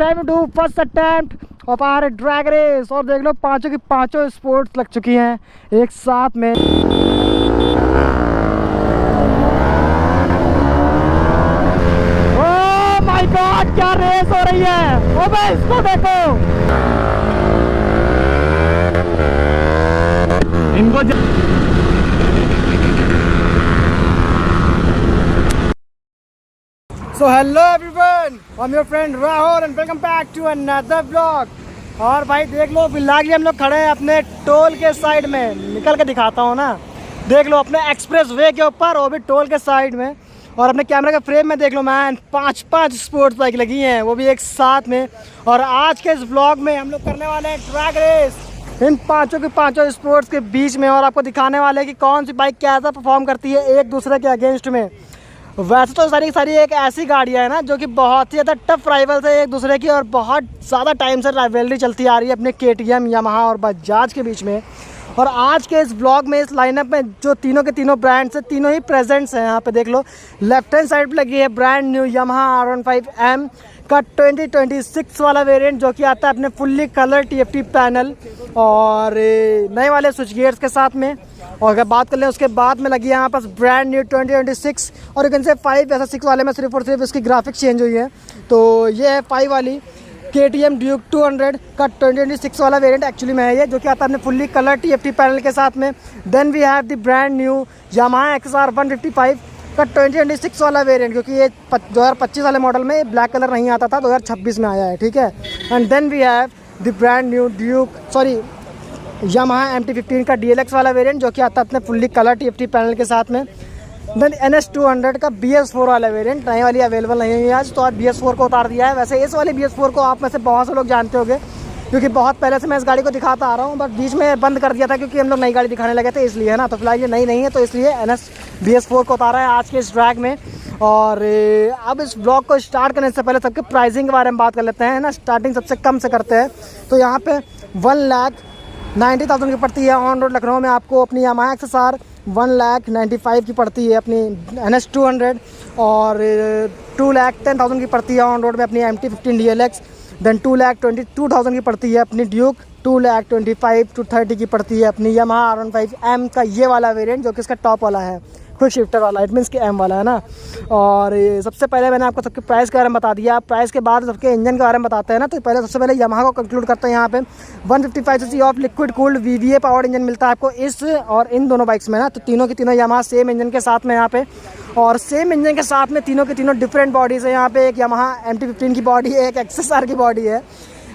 Time to first attempt of our drag race. और देख लो पांचों की पांचों स्पोर्ट्स लग चुकी हैं एक साथ में। ओह माय गॉड, क्या रेस हो रही है। ओ भाई इसको देखो, इनको So hello everyone, I'm your friend Rahul and welcome back to another vlog। और भाई देख लो फिलहाल हम लोग खड़े हैं अपने टोल के साइड में। निकल के दिखाता हूँ ना, देख लो अपने एक्सप्रेस वे के ऊपर, वो भी टोल के साइड में। और अपने कैमरे के फ्रेम में देख लो मैन, पांच स्पोर्ट्स बाइक लगी हैं, वो भी एक साथ में। और आज के इस व्लॉग में हम लोग करने वाले हैं ड्रैग रेस इन पांचों के पांचों स्पोर्ट्स के बीच में। और आपको दिखाने वाले हैं कि कौन सी बाइक कैसा परफॉर्म करती है एक दूसरे के अगेंस्ट में। वैसे तो सारी सारी एक ऐसी गाड़ियाँ हैं ना जो कि बहुत ही ज़्यादा टफ राइवल्स है एक दूसरे की, और बहुत ज़्यादा टाइम से राइवलरी चलती आ रही है अपने KTM, यामाहा और बजाज के बीच में। और आज के इस ब्लॉग में, इस लाइनअप में जो तीनों के तीनों ब्रांड्स हैं, तीनों ही प्रेजेंट्स हैं। यहाँ पे देख लो लेफ्ट हैंड साइड पर लगी है ब्रांड न्यू यामाहा R15M का 2026 वाला वेरिएंट, जो कि आता है अपने फुल्ली कलर TFT पैनल और नए वाले स्विच गियर्स के साथ में। और अगर बात कर लें उसके बाद में लगी है यहाँ पास ब्रांड न्यू 2026 और यू कैन से 5 ऐसा 6 वाले में सिर्फ और सिर्फ इसकी ग्राफिक्स चेंज हुई है। तो ये है 5 वाली KTM ड्यूक 200 का 2026 वाला वेरिएंट एक्चुअली में है ये, जो कि आता है अपने फुल्ली कलर TFT पैनल के साथ में। Then we have the brand new Yamaha XR 155 का 2026 वाला वेरिएंट, क्योंकि ये 2025 वाले मॉडल में ब्लैक कलर नहीं आता था, 2026 में आया है, ठीक है। And then we have the brand new Yamaha MT15 का DLX वाला वेरिएंट, जो कि आता है अपने फुल्ली कलर TFT पैनल के साथ में। देन NS 200 का BS4 वाला वेरिएंट, नई वाली अवेलेबल नहीं हुई आज, तो आज BS4 को उतार दिया है। वैसे इस वाली BS4 को आप में से बहुत से लोग जानते होंगे, क्योंकि बहुत पहले से मैं इस गाड़ी को दिखाता आ रहा हूँ, बट बीच में बंद कर दिया था क्योंकि हम लोग नई गाड़ी दिखाने लगे थे, इसलिए है ना। तो फिलहाल ये नई नहीं है, तो इसलिए NS BS4 को उतारा है आज के इस ड्रैग में। और अब इस ब्लॉग को स्टार्ट करने से पहले सबके प्राइसिंग के बारे में बात कर लेते हैं ना। स्टार्टिंग सबसे कम से करते हैं, तो यहाँ पे 1,90,000 की पड़ती है ऑन रोड लखनऊ में आपको अपनी यामाहा XSR। 1,95,000 की पड़ती है अपनी NS 200 और 2,10,000 की पड़ती है ऑन रोड में अपनी MT15 DLX। देन 2,22,000 की पड़ती है अपनी ड्यूक। 2,25,000 to 30 की पड़ती है अपनी यामाहा R15M का ये वाला वेरिएंट, जो कि इसका टॉप वाला है, क्विक शिफ्टर वाला, इट मीन्स कि M वाला है ना। और सबसे पहले मैंने आपको सबके प्राइस के बारे में बता दिया, प्राइस के बाद सबके इंजन के बारे में बताते हैं ना। तो पहले सबसे पहले यामाहा को कंक्लूड करते हैं। यहाँ पे 155 cc of liquid cooled VVA powered engine मिलता है आपको इस और इन दोनों बाइक्स में ना। तो तीनों की तीनों यामाहा सेम इंजन के साथ में यहाँ पे, और सेम इंजन के साथ में तीनों की तीनों डिफरेंट बॉडीज़ है। यहाँ पे एक यामाहा MT15 की बॉडी है, एक XSR की बॉडी है।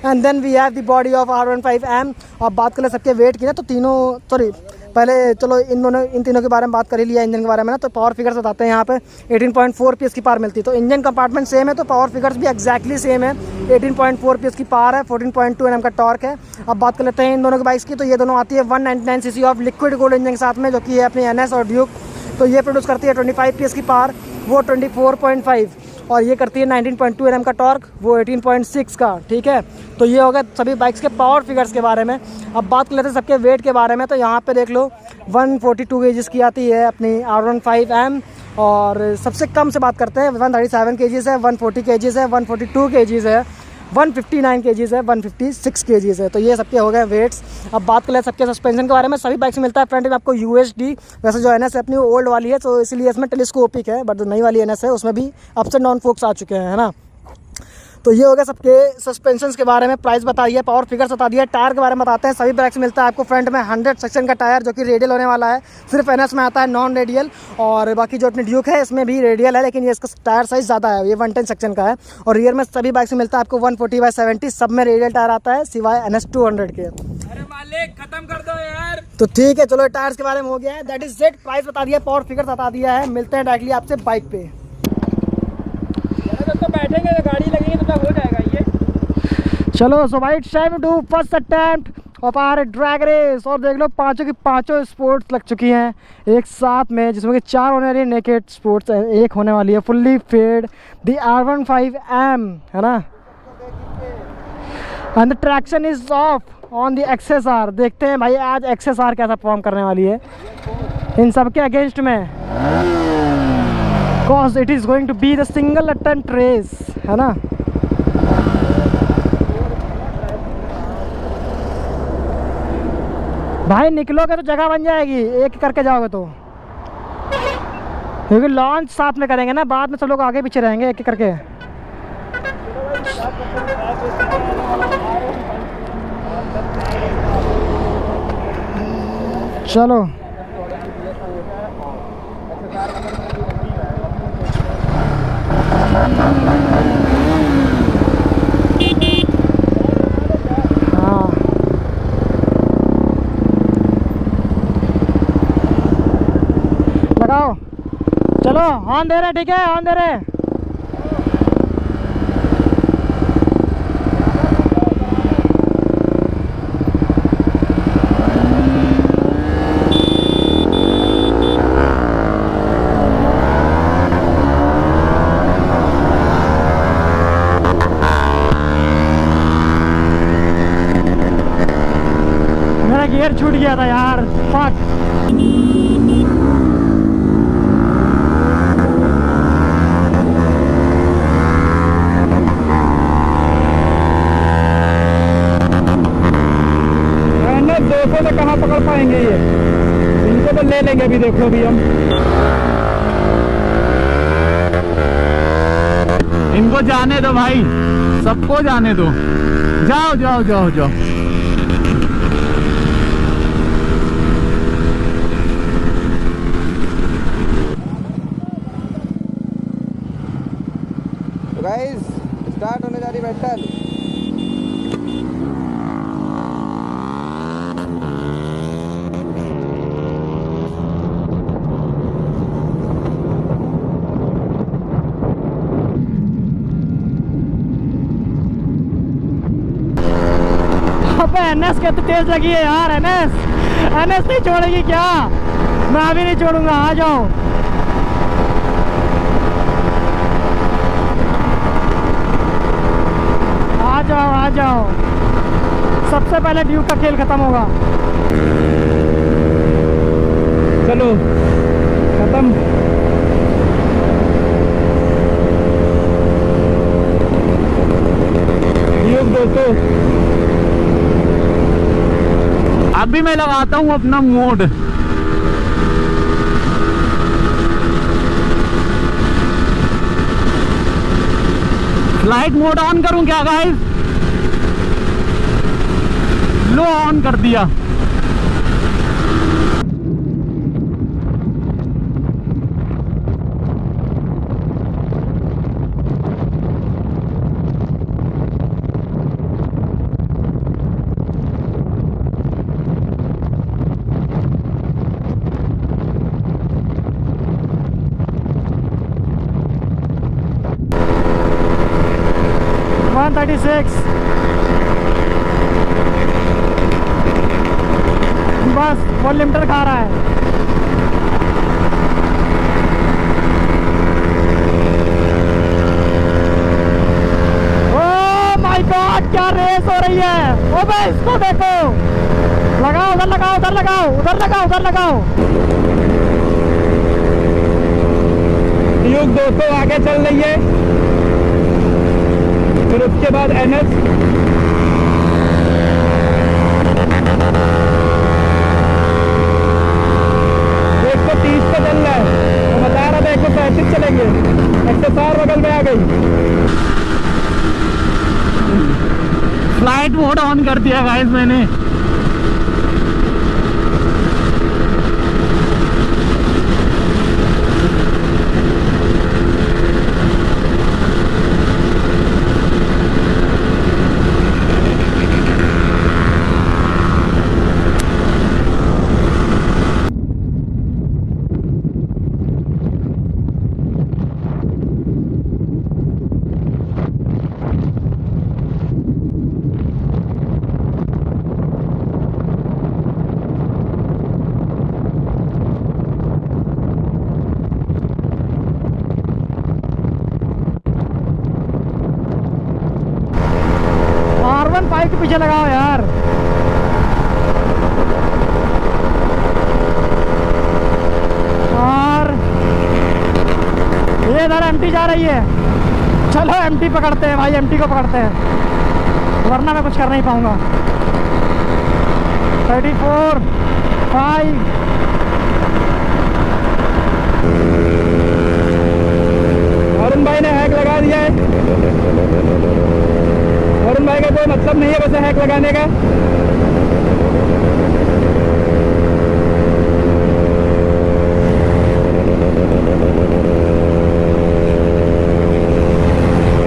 And then we have the body of R15M। और बात करें सबके वेट की ना, तो तीनों पहले चलो इन तीनों के बारे में बात कर ही लिया इंजन के बारे में ना। तो पावर फिगर्स बताते हैं। यहाँ पे 18.4 PS की पावर मिलती है, तो इंजन कंपार्टमेंट सेम है, तो पावर फिगर्स भी एक्जैक्टली सेम है। 18.4 PS की पावर है, 14.2 Nm का टॉर्क है। अब बात कर लेते हैं इन दोनों की बाइक्स की, तो ये दोनों आती है 199 cc of liquid cooled engine के साथ में, जो कि है अपनी NS और ड्यूक। तो ये प्रोड्यूस करती है 25 PS की पावर, वो 24.5, और ये करती है 19.2 Nm का टॉर्क, वो 18.6 का, ठीक है। तो ये हो गया सभी बाइक्स के पावर फिगर्स के बारे में। अब बात कर लेते हैं सबके वेट के बारे में। तो यहाँ पे देख लो 142 kg की आती है अपनी R15M, और सबसे कम से बात करते हैं 137 kg है, 140 kg है, 142 kg है, 159 kg है, 156 kg है। तो ये सबके हो गए वेट्स। अब बात कर ले सबके सस्पेंशन के बारे में। सभी बाइक्स में मिलता है फ्रंट में आपको USD। वैसे जो NS है अपनी ओल्ड वाली है, तो इसलिए इसमें टेलीस्कोपिक है, बट जो नई वाली NS है उसमें भी अप्स एंड डाउन फोक्स आ चुके हैं, है ना। तो ये हो गया सबके सस्पेंशंस के बारे में, प्राइस बता दिया, पावर फिगर्स बता दिया। टायर के बारे में बताते हैं। सभी बाइक्स में मिलता है आपको फ्रंट में 100 सेक्शन का टायर, जो कि रेडियल होने वाला है। सिर्फ NS में आता है नॉन रेडियल, और बाकी जो अपनी ड्यूक है इसमें भी रेडियल है, लेकिन ये इसका टायर साइज ज़्यादा है, ये 110 सेक्शन का है। और रियर में सभी बाइक्स में मिलता है आपको 140/70, सब में रेडियल टायर आता है सिवाय NS 200 के। अरे मालिक खत्म कर दो यार। तो ठीक है, चलो टायर्स के बारे में हो गया है, दैट इज इट। प्राइस बता दिया, पावर फिगर्स बता दिया है। मिलते हैं डायरेक्टली आपसे बाइक पे। तो बैठेंगे तो गाड़ी लगेगी तो हो जाएगा ये। चलो सो भाई, time to first attempt of our drag race. और देख लो पांचों की पांचों स्पोर्ट्स लग चुकी हैं एक साथ में, जिसमें कि 4 होने वाली है नेकेड स्पोर्ट्स, एक होने वाली है फुल्ली फेड द R15M, है ना। And the traction is of on the XSR। देखते हैं भाई आज XSR कैसा परफॉर्म करने वाली है इन सब के अगेंस्ट में, cause it is going to be the single attempt race, है ना। भाई निकलोगे तो जगह बन जाएगी, एक करके जाओगे तो, क्योंकि लॉन्च साथ में करेंगे ना, बाद में सब लोग आगे पीछे रहेंगे एक एक करके। चलो हाँ लगाओ, चलो ऑन दे रहे, ठीक है ऑन दे रहे। मेरा गियर छूट गया था यार, फक। दोस्तों से कहाँ पकड़ पाएंगे ये, इनको तो ले लेंगे अभी, देखो भी हम इनको जाने दो भाई, सबको जाने दो, जाओ जाओ जाओ जाओ। तो गाइस स्टार्ट होने जा रही बैटल। अबे एनएस के तो तेज लगी है यार, एनएस नहीं छोड़ेगी क्या? मैं अभी नहीं छोड़ूंगा, आ जाओ। आ जाओ आ जाओ, सबसे पहले ड्यूक का खेल खत्म होगा। चलो खत्म। दोस्तों अभी मैं लगाता हूँ अपना मोड। फ्लाइट मोड ऑन करूं क्या गाइस? लो ऑन कर दिया। बस वो लिमिटर खा रहा है। ओह माय गॉड, क्या रेस हो रही है। ओ भाई इसको देखो, लगाओ उधर लगाओ, उधर लगाओ, उधर लगाओ, उधर लगाओ। ड्यूक दोस्तों आगे चल रही है, फिर उसके बाद एनएस, 130 पे चल रहा है, तो बता रहा था 135 चलेंगे। XSR बगल में आ गई। फ्लाइट मोड ऑन कर दिया गाइस मैंने। R15 के पीछे लगाओ यार। और ये इधर एमटी जा रही है, चलो एमटी पकड़ते हैं भाई, एमटी को पकड़ते हैं, वरना मैं कुछ कर नहीं पाऊंगा। 34, 5. वरुण भाई ने हैक लगा दिया है। वरुण भाई का कोई मतलब नहीं है वैसे हैक लगाने का।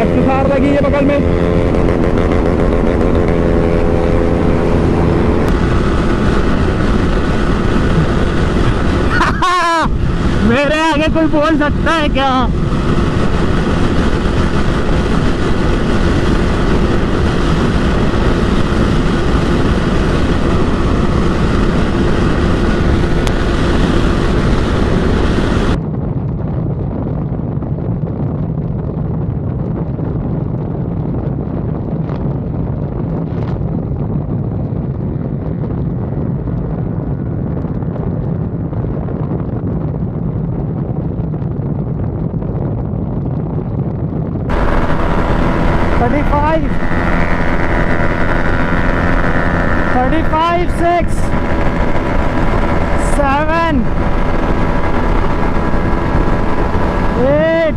एक्सएसआर लगी है बगल में। मेरे आगे कोई बोल सकता है क्या? Thirty-five, 6, 7, 8.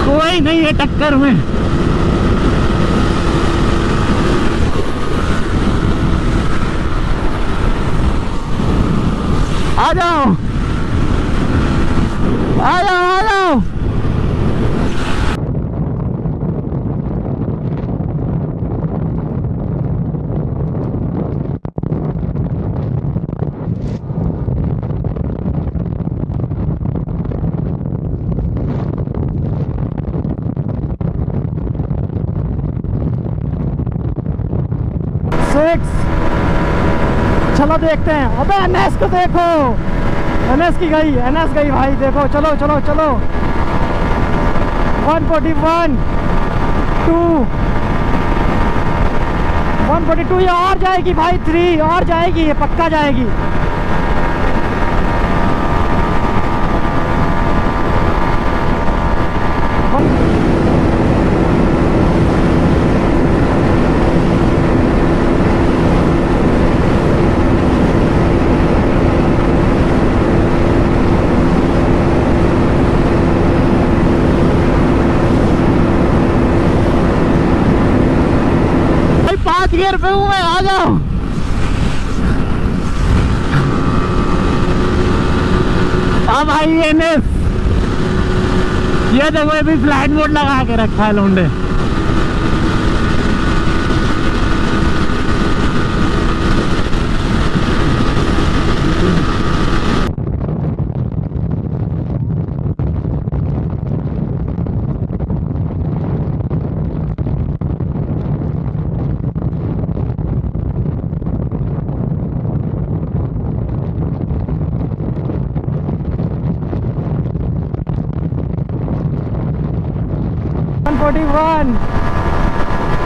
कोई नहीं है टक्कर में। आ जाओ, आ जाओ, आ जाओ। चलो देखते हैं। अबे एनएस को देखो, एनएस की गई, एनएस गई भाई। देखो चलो चलो चलो। 141, 2, 142। ये और जाएगी भाई, 3 और जाएगी, ये पक्का जाएगी। गियर पे हूँ मैं, आ जाओ। अब भाई एनएस, ये देखो, ये भी फ्लाइट मोड लगा के रखा है लोंडे।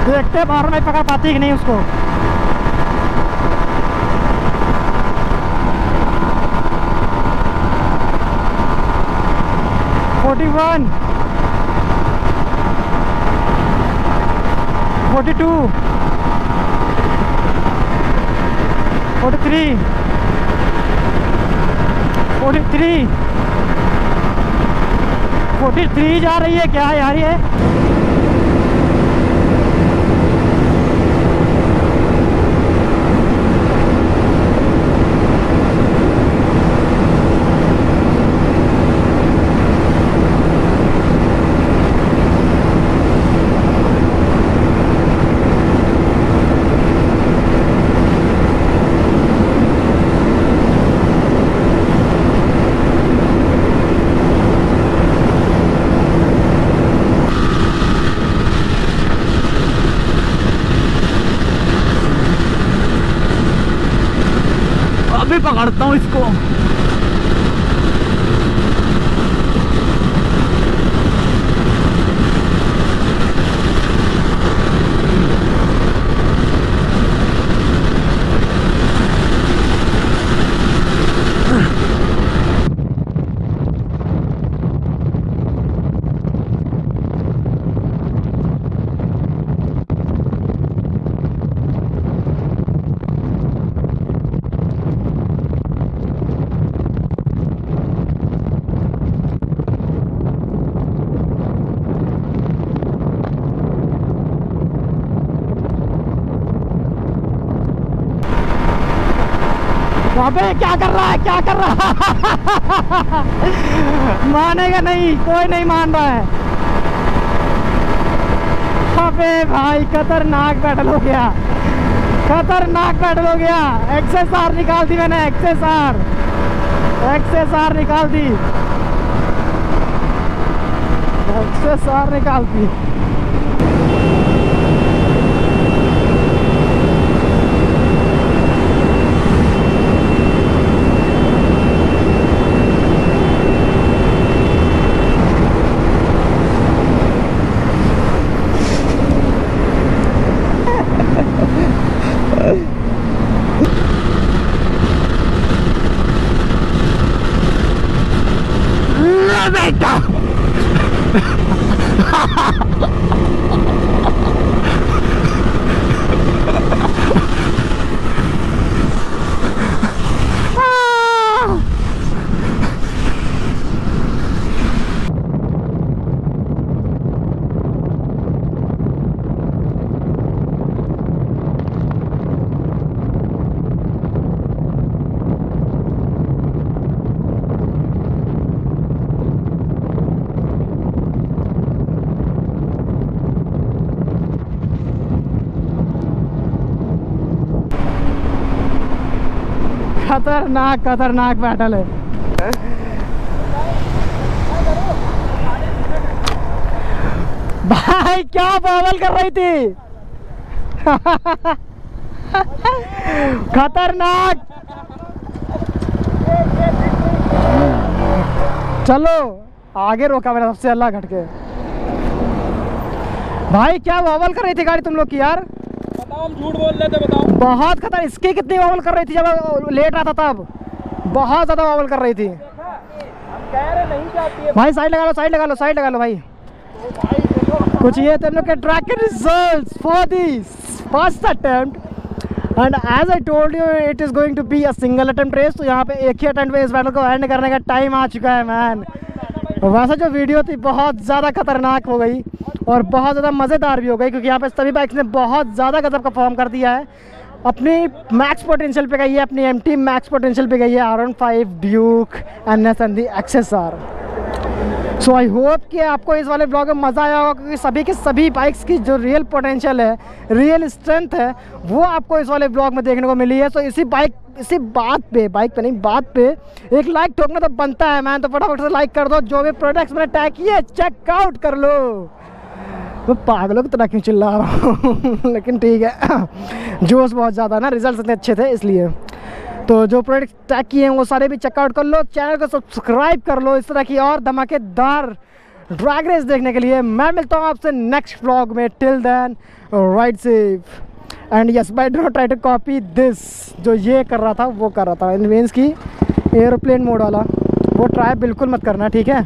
देखते बाहर में पकड़ पाती कि नहीं उसको। $41, 42, 43, 43, 43 जा रही है क्या यार ये? भी पकड़ता हूँ इसको। अबे क्या कर रहा है, क्या कर रहा है? मानेगा नहीं, कोई नहीं मान रहा है। अबे भाई खतरनाक बैटल हो गया, खतरनाक बैटल हो गया। XSR निकाल दी मैंने, XSR निकाल दी, XSR निकाल दी। बेटा खतरनाक खतरनाक बैटल है। भाई क्या बवाल कर रही थी। खतरनाक। चलो आगे रोका मैंने सबसे अल्लाह घट के। भाई क्या बवाल कर रही थी गाड़ी तुम लोग की यार। बताओ, हम झूठ बोल रहे थे, बताओ। बहुत खतर। इसकी कितनी बवाल कर रही थी जब लेट रहा था तब, बहुत ज्यादा बवाल कर रही थी। हम कह रहे नहीं जाती है भाई साइड लगा लो, साइड लगा लो, साइड लगा लो भाई। कुछ ये तुम लोग के ट्रैक के results for this first attempt and as I told you it is going to be a single attempt race. तो यहाँ पे एक ही अटेम्प्ट में इस बैटल को एंड करने का टाइम आ चुका है मैन। वैसे जो वीडियो थी बहुत ज़्यादा खतरनाक हो गई और बहुत ज़्यादा मज़ेदार भी हो गई, क्योंकि यहाँ पे सभी बाइक्स ने बहुत ज़्यादा गजब का परफॉर्म कर दिया है। अपनी मैक्स पोटेंशियल पे गई है, अपनी MT मैक्स पोटेंशियल पे गई है R15 Duke NS and the XSR। So I hope कि आपको इस वाले ब्लॉग में मज़ा आया होगा, क्योंकि सभी के सभी बाइक्स की जो रियल पोटेंशियल है, रियल स्ट्रेंथ है, वो आपको इस वाले ब्लॉग में देखने को मिली है। सो इसी बात पे, बाइक पे नहीं, बात पे एक लाइक ठोकना तो बनता है मैन। तो फटाफट से लाइक कर दो। जो भी प्रोडक्ट्स मैंने टैग किए चेकआउट कर लो। मैं पागलों की तरह क्यों चिल्ला रहा हूँ लेकिन ठीक है, जोश बहुत ज़्यादा ना, रिजल्ट इतने अच्छे थे इसलिए। तो जो प्रोडक्ट टैग किए हैं वो सारे भी चेकआउट कर लो। चैनल को सब्सक्राइब कर लो इस तरह की और धमाकेदार ड्रैग रेस देखने के लिए। मैं मिलता हूँ आपसे नेक्स्ट व्लॉग में। Till then ride safe and yes bye don't try to copy this. जो ये कर रहा था वो कर रहा था, मीन्स की एयरप्लेन मोड वाला, वो ट्राई बिल्कुल मत करना, ठीक है।